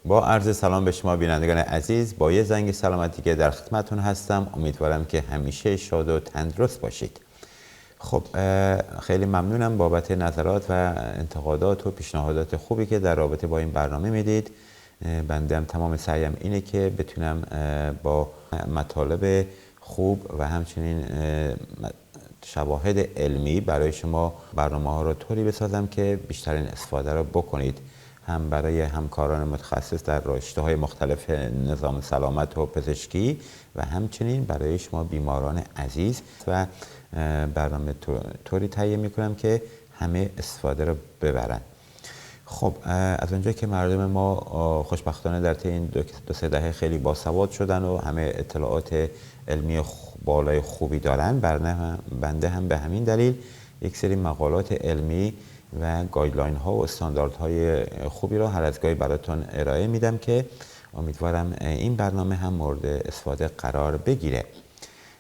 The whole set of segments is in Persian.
با عرض سلام به شما بینندگان عزیز، با یه زنگ سلامتی که در خدمتتون هستم. امیدوارم که همیشه شاد و تندرست باشید. خب خیلی ممنونم بابت نظرات و انتقادات و پیشنهادات خوبی که در رابطه با این برنامه میدید. بنده هم تمام سعیم اینه که بتونم با مطالب خوب و همچنین شواهد علمی برای شما برنامه ها رو طوری بسازم که بیشترین استفاده رو بکنید، هم برای همکاران متخصص در رشته‌های مختلف نظام سلامت و پزشکی و همچنین برای شما بیماران عزیز. و برنامه طوری تهیه میکنم که همه استفاده رو ببرن. خب از اونجا که مردم ما خوشبختانه در طی این دو سه دهه خیلی باسواد شدن و همه اطلاعات علمی بالای خوبی دارن، بنده هم به همین دلیل یک سری مقالات علمی و گایدلاین ها و استانداردهای خوبی را هر از گاهی براتون ارائه میدم که امیدوارم این برنامه هم مورد استفاده قرار بگیره.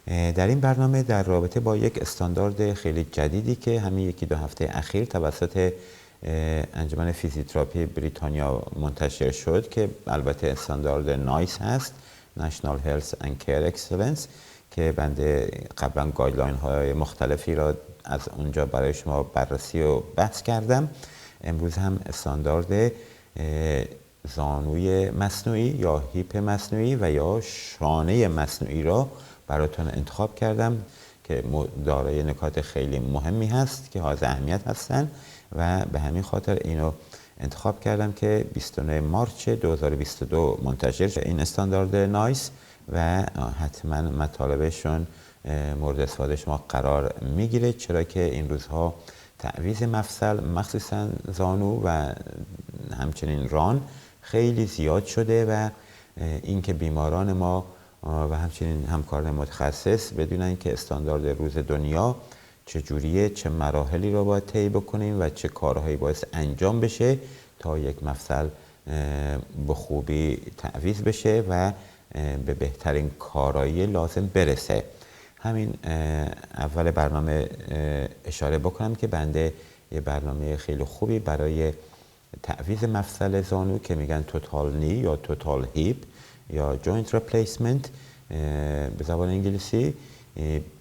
در این برنامه در رابطه با یک استاندارد خیلی جدیدی که همین یکی دو هفته اخیر توسط انجمن فیزیوتراپی بریتانیا منتشر شد که البته استاندارد نایس هست، National Health and Care Excellence، که بنده قبلا گایدلاین های مختلفی را از اونجا برای شما بررسی و بحث کردم. امروز هم استاندارد زانوی مصنوعی یا هیپ مصنوعی و یا شانه مصنوعی را براتون انتخاب کردم که دارای نکات خیلی مهمی هست که حائز اهمیت هستن و به همین خاطر اینو انتخاب کردم که 29 مارس 2022 منتشر شد این استاندارد نایس و حتما مطالبشون مورد استفاده شما قرار میگیره، چرا که این روزها تعویض مفصل مخصوصا زانو و همچنین ران خیلی زیاد شده و اینکه بیماران ما و همچنین همکاران متخصص بدونن که استاندارد روز دنیا چجوریه، چه مراحلی رو باید طی بکنیم و چه کارهایی باید انجام بشه تا یک مفصل به خوبی تعویض بشه و به بهترین کارایی لازم برسه. همین اول برنامه اشاره بکنم که بنده یه برنامه خیلی خوبی برای تعویض مفصل زانو که میگن توتال نی یا توتال هیپ یا جوینت ریپلیسمنت به زبان انگلیسی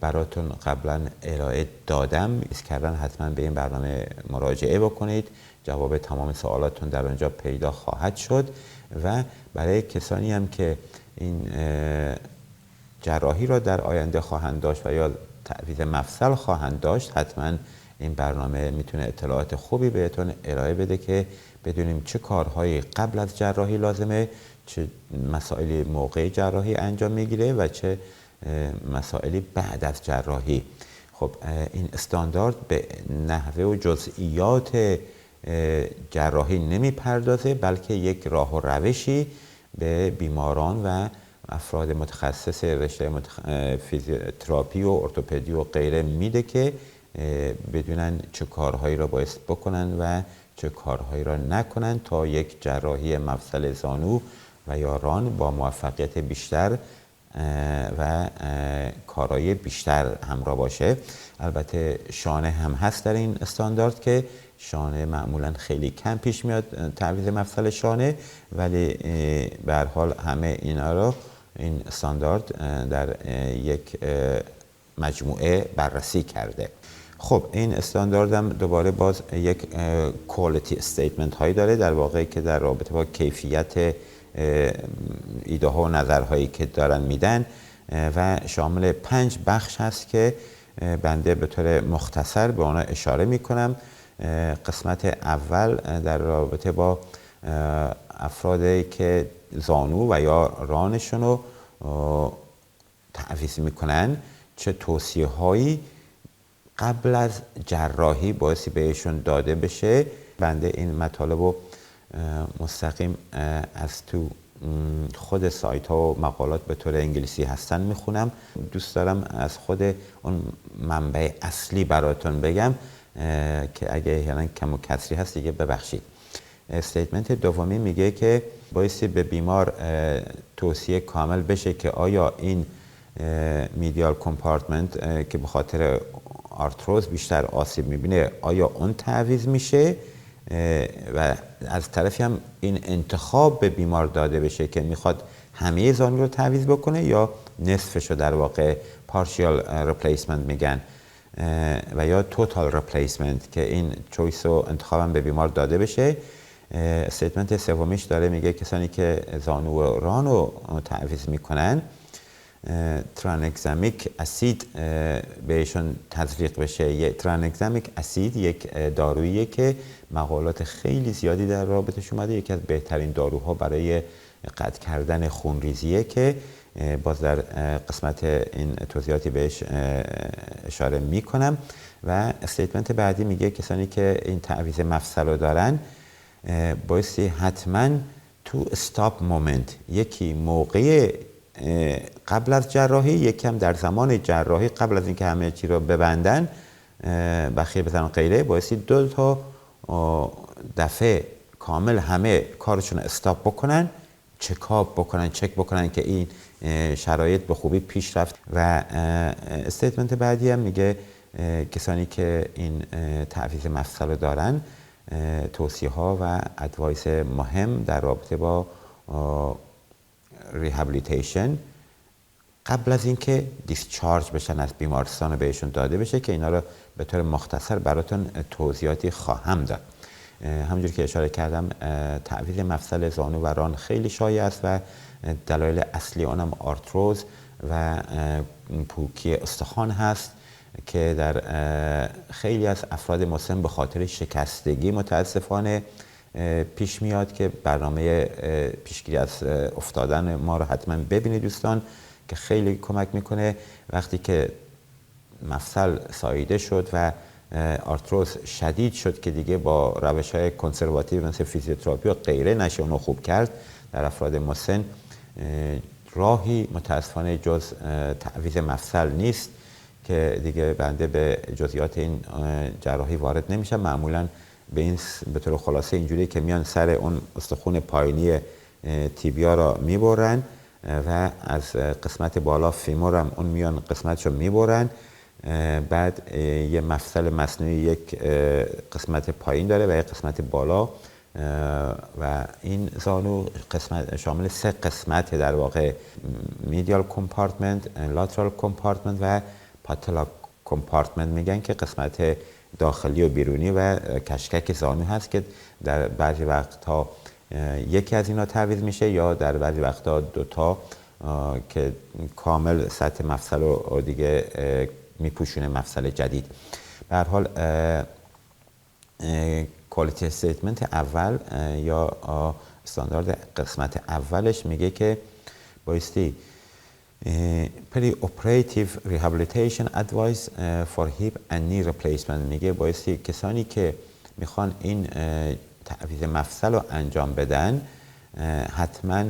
براتون قبلا ارائه دادم. کردن حتما به این برنامه مراجعه بکنید، جواب تمام سوالاتون در اونجا پیدا خواهد شد. و برای کسانی هم که این جراحی را در آینده خواهند داشت و یا تعویض مفصل خواهند داشت، حتما این برنامه میتونه اطلاعات خوبی بهتون ارائه بده که بدونیم چه کارهایی قبل از جراحی لازمه، چه مسائلی موقع جراحی انجام میگیره و چه مسائلی بعد از جراحی. خب این استاندارد به نحوه و جزئیات جراحی نمیپردازه، بلکه یک راه و روشی به بیماران و افراد متخصص رشته فیزیوتراپی و ارتوپدی و غیره میده که بدونن چه کارهایی را باید بکنن و چه کارهایی را نکنن تا یک جراحی مفصل زانو و یا ران با موفقیت بیشتر و کارایی بیشتر همراه باشه. البته شانه هم هست در این استاندارد که شانه معمولا خیلی کم پیش میاد تعویض مفصل شانه، ولی به هر حال همه اینا رو این استاندارد در یک مجموعه بررسی کرده. خب این استاندارد هم دوباره باز یک quality statement هایی داره در واقع که در رابطه با کیفیت ایده ها و نظرهایی که دارن میدن و شامل 5 بخش هست که بنده به طور مختصر به اونا اشاره میکنم. قسمت اول در رابطه با افرادی که زانو و یا رانشون رو تعویض میکنن چه توصیه هایی قبل از جراحی بایستی بهشون داده بشه. بنده این مطالب رو مستقیم از تو خود سایت ها و مقالات به طور انگلیسی هستن میخونم. دوست دارم از خود اون منبع اصلی براتون بگم که اگه یعنی کم و کسری هست دیگه ببخشید. استیتمنت دومی میگه که بایستی به بیمار توصیه کامل بشه که آیا این میدیال کمپارتمنت که به خاطر آرتروز بیشتر آسیب میبینه آیا اون تعویض میشه و از طرفی هم این انتخاب به بیمار داده بشه که میخواد همه زانو رو تعویض بکنه یا نصفش رو در واقع partial replacement میگن و یا total replacement که این چویس و انتخابم به بیمار داده بشه. استیتمنت سومیش داره میگه کسانی که زانو و ران رو تعویض میکنن ترانگزامیک اسید بهشون تزریق بشه. ترانگزامیک اسید یک داروییه که مقالات خیلی زیادی در رابطش اومده، یکی از بهترین داروها برای قطع کردن خونریزیه که باز در قسمت این توضیحاتی بهش اشاره میکنم. و استیتمنت بعدی میگه کسانی که این تعویض مفصل رو دارن بایستی حتما تو استاپ مومنت، یکی موقع قبل از جراحی، یکم در زمان جراحی قبل از اینکه همه چی رو ببندن بخیه بزنن غیره، بایستی 2 تا دفعه کامل همه کارشون استاپ بکنن، چک بکنن که این شرایط به خوبی پیش رفت. و استیتمنت بعدی هم میگه کسانی که این تعویض مفصل رو دارن توصیه ها و ادوایس مهم در رابطه با ریهابیلیتیشن قبل از اینکه دیسچارج بشن از بیمارستان بهشون داده بشه که اینا رو به طور مختصر براتون توضیحاتی خواهم داد. همونجور که اشاره کردم تعویض مفصل زانو و ران خیلی شایع است و دلایل اصلی آنم آرتروز و پوکی استخوان هست که در خیلی از افراد مسن به خاطر شکستگی متاسفانه پیش میاد که برنامه پیشگیری از افتادن ما رو حتما ببینید دوستان که خیلی کمک میکنه. وقتی که مفصل ساییده شد و آرتروز شدید شد که دیگه با روش‌های کنسرواتیو مثل فیزیوتراپی و غیره نشه اونو خوب کرد در افراد مسن، راهی متاسفانه جز تعویض مفصل نیست که دیگه بنده به جزئیات این جراحی وارد نمیشم. معمولا به طور خلاصه اینجوری که میان سر اون استخون پایینی تیبیا را میبرن و از قسمت بالا فیمور هم اون میان قسمتشو میبرن، بعد یه مفصل مصنوعی یک قسمت پایین داره و یک قسمت بالا و این زانو قسمت شامل 3 قسمت در واقع میدیال کمپارتمنت، لاترال کمپارتمنت و پاتلا کمپارتمنت میگن که قسمت داخلی و بیرونی و کشکک زانو هست که در بعضی وقتها یکی از اینا تعویض میشه یا در بعضی وقتها 2 تا که کامل سطح مفصل رو دیگه میپوشونه مفصل جدید. به هر حال کوالیتی استیتمنت اول یا استاندارد قسمت اولش میگه که بایستی pre-operative rehabilitation advice for hip and knee replacement، میگه بایستی کسانی که میخوان این تعویض مفصل رو انجام بدن حتما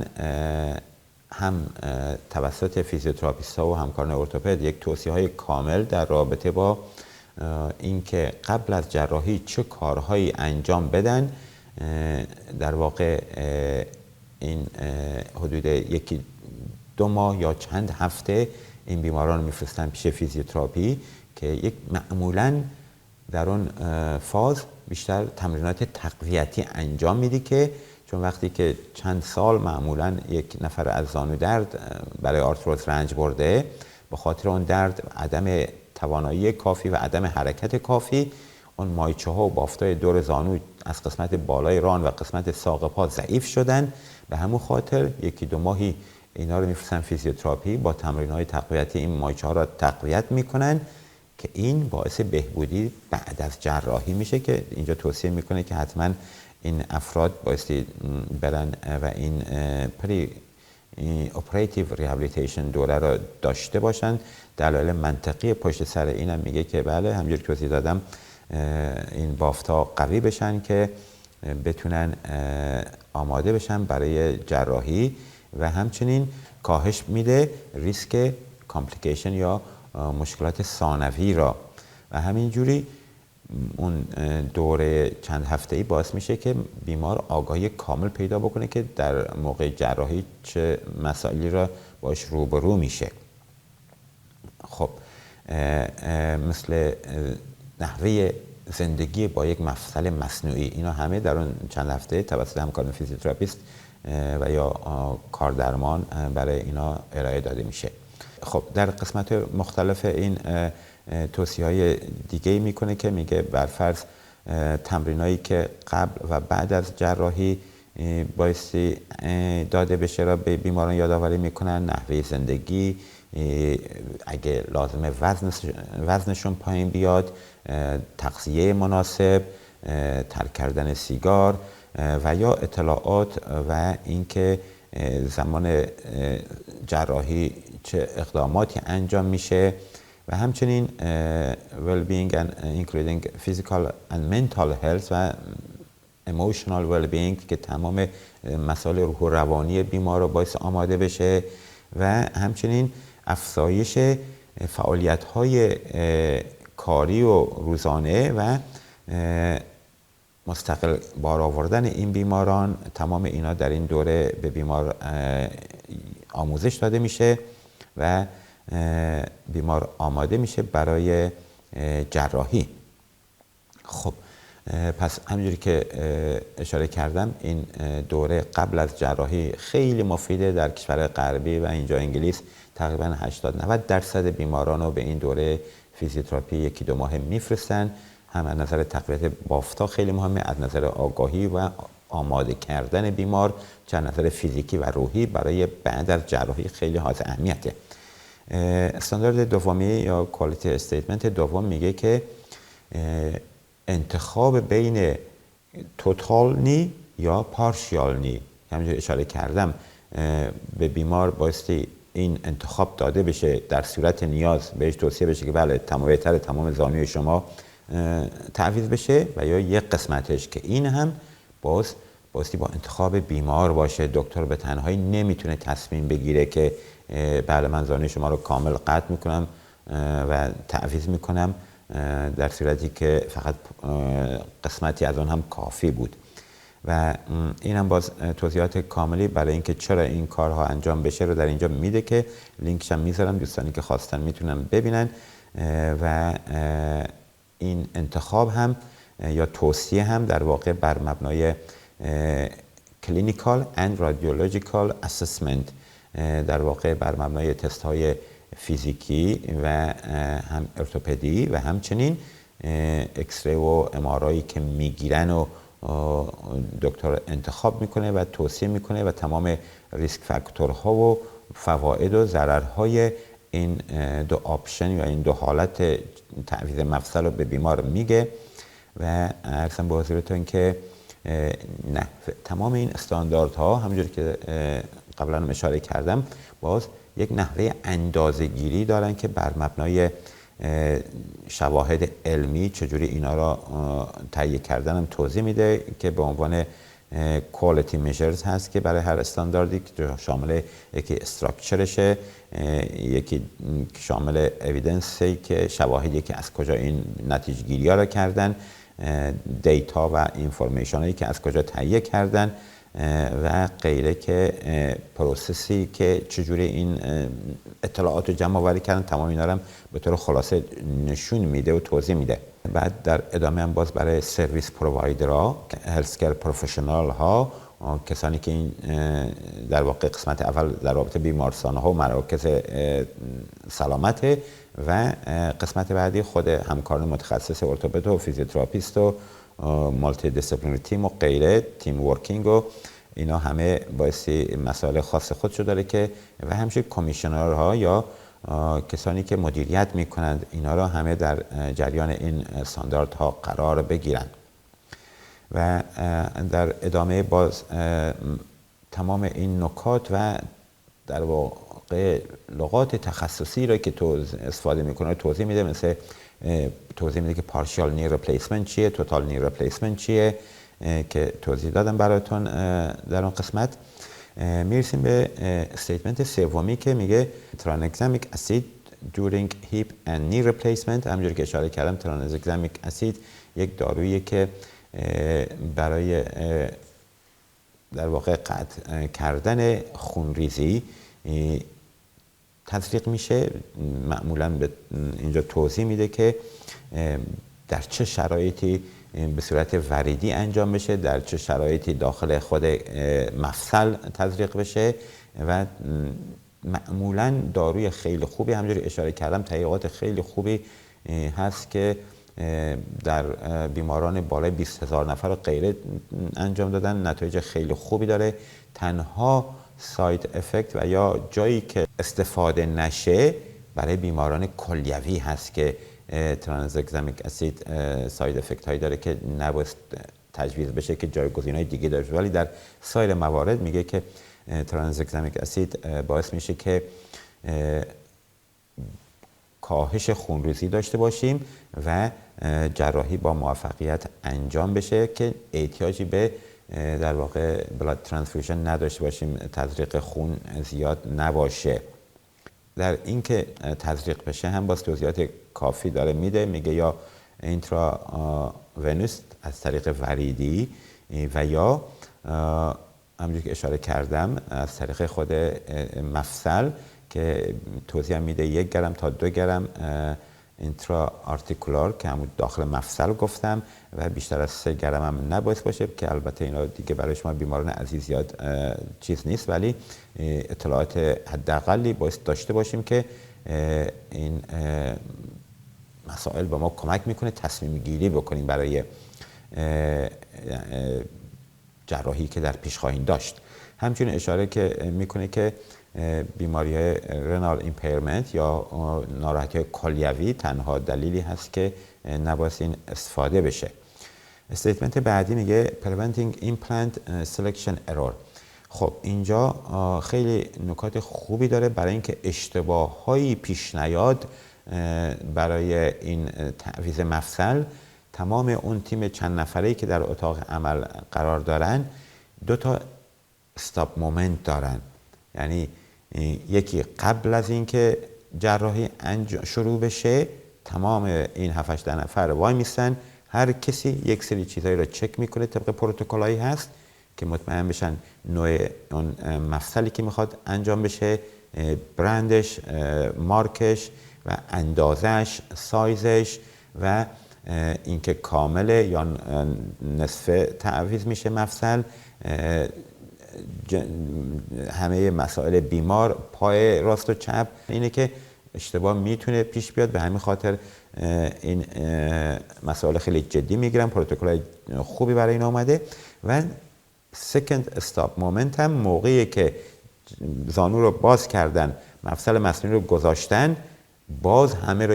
هم توسط فیزیوتراپیست ها و همکاران ارتوپد یک توصیه های کامل در رابطه با اینکه قبل از جراحی چه کارهایی انجام بدن. در واقع این حدود 1-2 ماه یا چند هفته این بیماران رو میفرستن پیش فیزیوتراپی که یک معمولاً در اون فاز بیشتر تمرینات تقویتی انجام میدی که چون وقتی که چند سال معمولاً یک نفر از زانو درد برای آرتروز رنج برده، به خاطر اون درد عدم توانایی کافی و عدم حرکت کافی، اون مایچه ها و بافتای دور زانو از قسمت بالای ران و قسمت ساق پا ضعیف شدن. به همون خاطر 1-2 ماهی اینا رو میفرستن فیزیوتراپی، با تمرین‌های تقویتی این مایچه ها رو تقویت میکنن که این باعث بهبودی بعد از جراحی میشه که اینجا توصیه میکنه که حتما این افراد بایستی برن و این پری اپراتیو ریهابیلیتیشن دوره رو داشته باشن. دلایل منطقی پشت سر اینم میگه که بله همونجوری که توضیح دادم این بافت‌ها قوی بشن که بتونن آماده بشن برای جراحی و همچنین کاهش میده ریسک کامپلیکیشن یا مشکلات ثانوی را و همینجوری اون دوره چند هفته‌ای باعث میشه که بیمار آگاهی کامل پیدا بکنه که در موقع جراحی چه مسائلی را باش روبرو میشه. خب مثل نحوه زندگی با یک مفصل مصنوعی، اینا همه در اون چند هفته توسط همکاران فیزیوتراپیست و یا کاردرمان برای اینا ارائه داده میشه. خب در قسمت مختلف این توصیه‌های دیگه میکنه که میگه برفرض تمرینایی که قبل و بعد از جراحی بایستی داده بشه را به بیماران یادآوری میکنن. نحوه زندگی، اگه لازمه وزنشون پایین بیاد، تغذیه مناسب، ترک کردن سیگار و یا اطلاعات و اینکه زمان جراحی چه اقداماتی انجام میشه و همچنین well-being and including physical and mental health و emotional well-being که تمام مسائل روح و روانی بیمار رو باعث آماده بشه و همچنین افزایش فعالیت‌های کاری و روزانه و مستقل بار آوردن این بیماران. تمام اینا در این دوره به بیمار آموزش داده میشه و بیمار آماده میشه برای جراحی. خب پس همونجوری که اشاره کردم این دوره قبل از جراحی خیلی مفیده. در کشور غربی و اینجا انگلیس تقریبا 80-90% بیماران رو به این دوره فیزیوتراپی 1-2 ماه میفرستن. هم از نظر تقویت بافتا خیلی مهمه، از نظر آگاهی و آماده کردن بیمار، چه از نظر فیزیکی و روحی برای بعد از جراحی خیلی حائز اهمیته. استاندارد دومی یا کوالیتی استیتمنت دوم میگه که انتخاب بین توتال نی یا پارشیال نی، همونجور اشاره کردم، به بیمار بایستی این انتخاب داده بشه، در صورت نیاز بهش توصیه بشه که بله بهتره تمام زانوی شما تعویض بشه و یا یک قسمتش، که این هم بایستی با انتخاب بیمار باشه. دکتر به تنهایی نمیتونه تصمیم بگیره که بله من زانوی شما رو کامل قطع میکنم و تعویض میکنم، در صورتی که فقط قسمتی از اون هم کافی بود. و این هم باز توضیحات کاملی برای اینکه چرا این کارها انجام بشه رو در اینجا میده که لینکش هم میذارم، دوستانی که خواستن میتونن ببینن. و این انتخاب هم یا توصیه هم در واقع بر مبنای clinical and radiological assessment، در واقع بر مبنای تست های فیزیکی و هم ارتوپدی و همچنین اکسری و ام‌آرآی که میگیرن و دکتر انتخاب میکنه و توصیه میکنه و تمام ریسک فاکتورها و فواید و ضررهای این دو آپشن یا این دو حالت تعویض مفصل رو به بیمار میگه. و عرضم به حضورتون که نه، تمام این استانداردها همونجوری که قبلا اشاره کردم باز یک نحوه اندازه‌گیری دارن که بر مبنای شواهد علمی چجوری اینا را تهیه کردن هم توضیح میده که به عنوان quality measures هست که برای هر استانداردی که شامل یکی استراکچرشه، یکی شامل اویدنسی که شواهدی که از کجا این نتیجه گیری ها را کردن، دیتا و اینفورمیشن هایی که از کجا تهیه کردن و غیره که پروسسی که چجوری این اطلاعات رو جمع آوری کردن. تمام اینا رو هم به طور خلاصه نشون میده و توضیح میده. بعد در ادامه هم باز برای سرویس پرووایدرها، هلسکر پروفشنال ها، کسانی که این در واقع قسمت اول در رابطه بیمارستان ها و مراکز سلامت و قسمت بعدی خود همکاران متخصص ارتوپد و فیزیوتراپیست و مالتی دیسیپلینری تیم و غیره، تیم ورکینگ و اینا همه بایستی مسائل خاص خودشو داره که و همچنین کمیشنرها یا کسانی که مدیریت میکنند اینا را همه در جریان این استانداردها قرار بگیرند. و در ادامه باز تمام این نکات و در واقع لغات تخصصی را که استفاده میکنه توضیح میده، مثل توضیح میده که پارشیال نی ریپلیسمنت چیه، توتال نی ریپلیسمنت چیه که توضیح دادم براتون در اون قسمت. میرسیم به استیتمنت سومی که میگه ترانگزامیک اسید during hip and knee replacement. همونجوری که اشاره کردم ترانگزامیک اسید یک دارویی که برای در واقع قطع کردن خونریزی تزریق میشه. معمولا به اینجا توضیح میده که در چه شرایطی به صورت وریدی انجام بشه، در چه شرایطی داخل خود مفصل تزریق بشه و معمولا داروی خیلی خوبی، همونجوری اشاره کردم تحقیقات خیلی خوبی هست که در بیماران بالای 20,000 نفر و غیره انجام دادن، نتایج خیلی خوبی داره. تنها ساید افکت و یا جایی که استفاده نشه برای بیماران کلیوی هست که ترانزگزامیک اسید ساید افکت هایی داره که نباید تجویز بشه که جایگزین های دیگه داره، ولی در سایر موارد میگه که ترانزگزامیک اسید باعث میشه که کاهش خونریزی داشته باشیم و جراحی با موفقیت انجام بشه که احتیاجی به در واقع بلاد ترانسفیوژن نداشته باشیم، تزریق خون زیاد نباشه. در اینکه تزریق بشه هم باز توضیحات کافی داره میده، میگه یا اینترا ونوس از طریق وریدی و یا همونجوری که اشاره کردم از طریق خود مفصل که توضیح میده 1 گرم تا 2 گرم اینترا آرتیکولار که همون داخل مفصل گفتم و بیشتر از 3 گرم هم نباید باشه که البته اینا دیگه برای شما بیماران عزیز زیاد چیز نیست، ولی اطلاعات حداقلی باید داشته باشیم که این مسائل به ما کمک میکنه تصمیم گیری بکنیم برای جراحی که در پیش خواهیم داشت. همچنین اشاره که میکنه که بیماری رنال ایمپیرمنت یا ناراحتی کلیوی تنها دلیلی هست که نباید این استفاده بشه. استیتمنت بعدی میگه preventing implant selection error. خب اینجا خیلی نکات خوبی داره برای اینکه اشتباهایی پیش نیاد برای این تعویض مفصل. تمام اون تیم چند نفره‌ای که در اتاق عمل قرار دارن 2 تا استاپ مومنت دارن، یعنی یکی قبل از اینکه جراحی شروع بشه تمام این 7-8 نفر وای میستن، هر کسی یک سری چیزایی رو چک میکنه طبق پروتکلایی هست که مطمئن بشن نوع اون مفصلی که میخواد انجام بشه، برندش، مارکش و اندازش، سایزش و اینکه کامله یا نصف تعویض میشه مفصل، همه مسائل بیمار، پای راست و چپ. اینه که اشتباه میتونه پیش بیاد، به همین خاطر این مسائل خیلی جدی میگیرن، پروتکل خوبی برای این آمده. و سکند استاپ مومنت هم موقعی که زانو رو باز کردن، مفصل مصنوعی رو گذاشتن، باز همه رو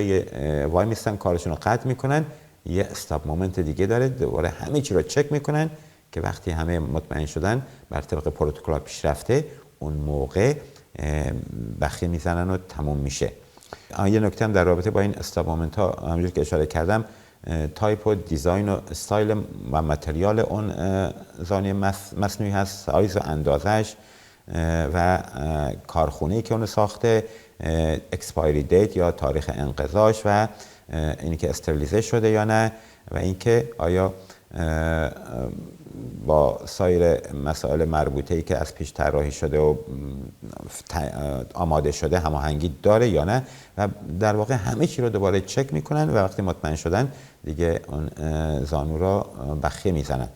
وای میستن، کارشون رو قطع میکنن، یه استاپ مومنت دیگه داره، دوباره همه چی رو چک میکنن که وقتی همه مطمئن شدن بر طبق پروتکل پیش رفته، اون موقع بخیه میزنن و تموم میشه. یه نکته هم در رابطه با این استاپ مومنت ها همونجوری که اشاره کردم، تایپ و دیزاین و استایل و متریال اون زانوی مصنوعی هست، سایز و اندازش و کارخونه‌ای که اونو ساخته، اکسپایری دیت یا تاریخ انقضاش و اینی که استریلیزه شده یا نه و اینکه آیا با سایر مسائل مربوطه ای که از پیش طراحی شده و آماده شده هماهنگی داره یا نه، و در واقع همه چی رو دوباره چک میکنن و وقتی مطمئن شدن دیگه اون زانو رو بخیه میزنن.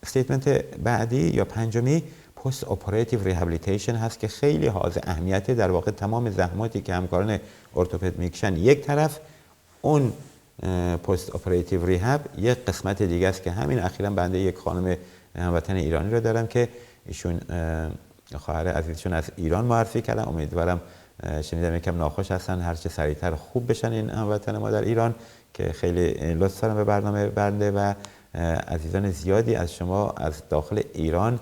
استیتمنت بعدی یا پنجمی پست اپراتیو ریهابیلیتیشن هست که خیلی حائز اهمیته. در واقع تمام زحماتی که همکاران ارتوپد میکشن یک طرف، اون پست اپراتیو ریهاب یک قسمت دیگه است که همین اخیراً بنده یک خانم هموطن ایرانی رو دارم که ایشون خواهر عزیزشون از ایران معرفی کردن. امیدوارم شنیدم یکم ناخوش هستن، هرچه سریعتر خوب بشن این هموطن ما در ایران که خیلی لطف دارم به برنامه بنده و عزیزان زیادی از شما از داخل ایران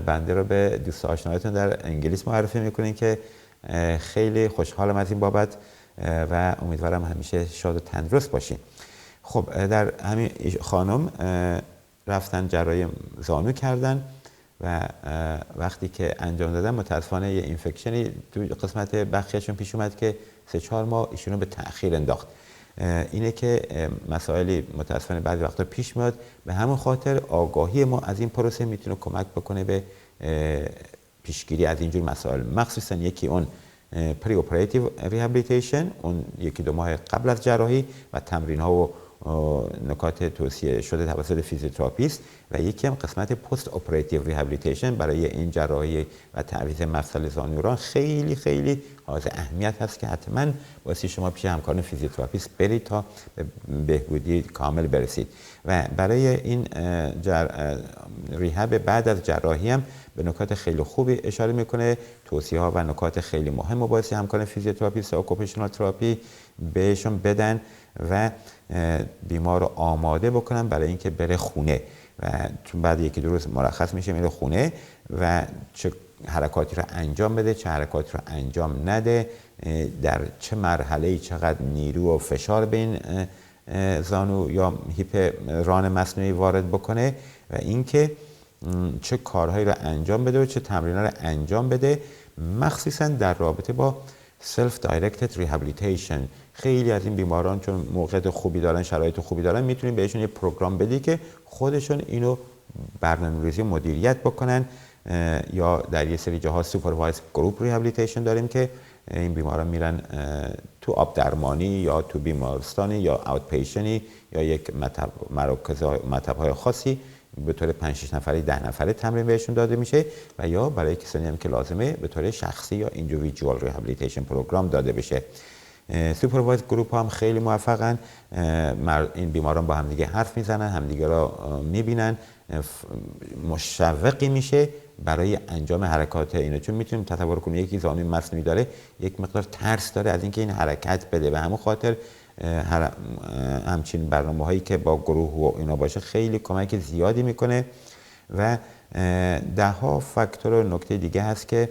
بنده رو به دوست آشنایتون در انگلیس معرفی میکنین که خیلی خوشحالم از این بابت و امیدوارم همیشه شاد و تندرست باشین. خب در همین خانم رفتن جراحی زانو کردن و وقتی که انجام دادن متاسفانه یه اینفکشنی تو قسمت بخیه‌شون پیش اومد که 3-4 ماه ایشونو به تأخیر انداخت. اینه که مسائلی متاسفانه بعضی وقتا پیش میاد، به همون خاطر آگاهی ما از این پروسه میتونه کمک بکنه به پیشگیری از اینجور مسائل، مخصوصا یکی اون پری اپراتیو ریهابیلیتیشن، اون یکی دو ماه قبل از جراحی و تمرین ها و نکات توصیه شده توسط فیزیوتراپیست، و یکی هم قسمت پست اپراتیو ریهابیلیتیشن برای این جراحی و تعویض مفصل زانوران خیلی خیلی حائز اهمیت هست که حتما واسه شما پیش همکاران فیزیوتراپیست برید تا به بهبودی کامل برسید. و برای این ریهاب بعد از جراحی هم به نکات خیلی خوبی اشاره میکنه، توصیه ها و نکات خیلی مهم و واسه همکاران فیزیوتراپیست و اوکوپیشنال تراپی بهشون بدن و بیمار رو آماده بکنن برای اینکه بره خونه، و چون بعد یکی دو روز مرخص میشه میره خونه و چه حرکاتی رو انجام بده، چه حرکاتی رو انجام نده، در چه مرحله‌ای چقدر نیرو و فشار به این زانو یا هیپ ران مصنوعی وارد بکنه، و اینکه چه کارهایی رو انجام بده و چه تمرین‌ها رو انجام بده، مخصوصا در رابطه با سلف دایرکتد ریهابیلیتیشن. خیلی از این بیماران چون موقعیت خوبی دارن، شرایط خوبی دارن، میتونیم بهشون یه پروگرام بدی که خودشون اینو برنامه‌ریزی و مدیریت بکنن، یا در یه سری جاها سوپروایز گروپ ریهابیلیتیشن داریم که این بیماران میرن تو آب درمانی یا تو بیمارستانی یا اوت پیشنی یا یک مطب‌های خاصی به طور 5-6 نفری 10 نفره تمرین بهشون داده میشه، و یا برای کسانی هم که لازمه به طور شخصی یا ایندیویدوال ریهابیلیتیشن پروگرام داده بشه. سوپروایز گروپ هم خیلی موفقن، این بیماران با همدیگه حرف میزنن، همدیگه را میبینن، مشوقی میشه برای انجام حرکات اینو. چون میتونیم تصور کنیم یکی زانوی مصنوعی داره، یک مقدار ترس داره از اینکه این حرکت بده، و همون خاطر همچین برنامه هایی که با گروه و اینا باشه خیلی کمک زیادی میکنه. و ده ها فاکتور و نکته دیگه هست که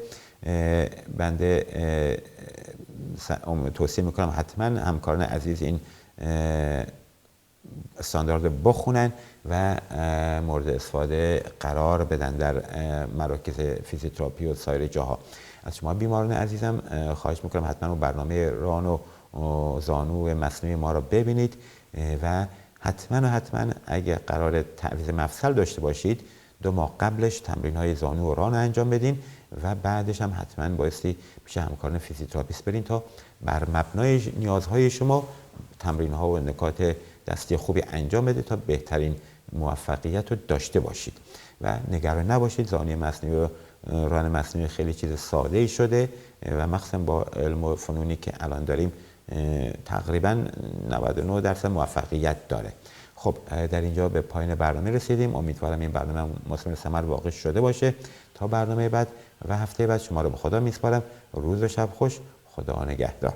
بنده توصیه میکنم حتما همکاران عزیز این استاندارد بخونن و مورد استفاده قرار بدن در مراکز فیزیوتراپی و سایر جاها. از شما بیماران عزیزم خواهش میکنم حتما اون برنامه ران و زانو مصنوعی ما رو ببینید، و حتما اگه قرار تعویض مفصل داشته باشید 2 ماه قبلش تمرین های زانو و ران انجام بدین، و بعدش هم حتما بایستی پیش همکاران فیزیوتراپیست برین تا بر مبنای نیازهای شما تمرین ها و نکات دستی خوبی انجام بده تا بهترین موفقیت رو داشته باشید. و نگران نباشید، زانوی مصنوعی و ران مصنوعی خیلی چیز ساده ای شده و مخصوصا با علم و فنونی که الان داریم تقریبا 99% موفقیت داره. خب در اینجا به پایان برنامه رسیدیم. امیدوارم این برنامه مثمر ثمر واقع شده باشه. تا برنامه بعد و هفته بعد شما رو به خدا میسپارم. روز و شب خوش. خدا نگهدار.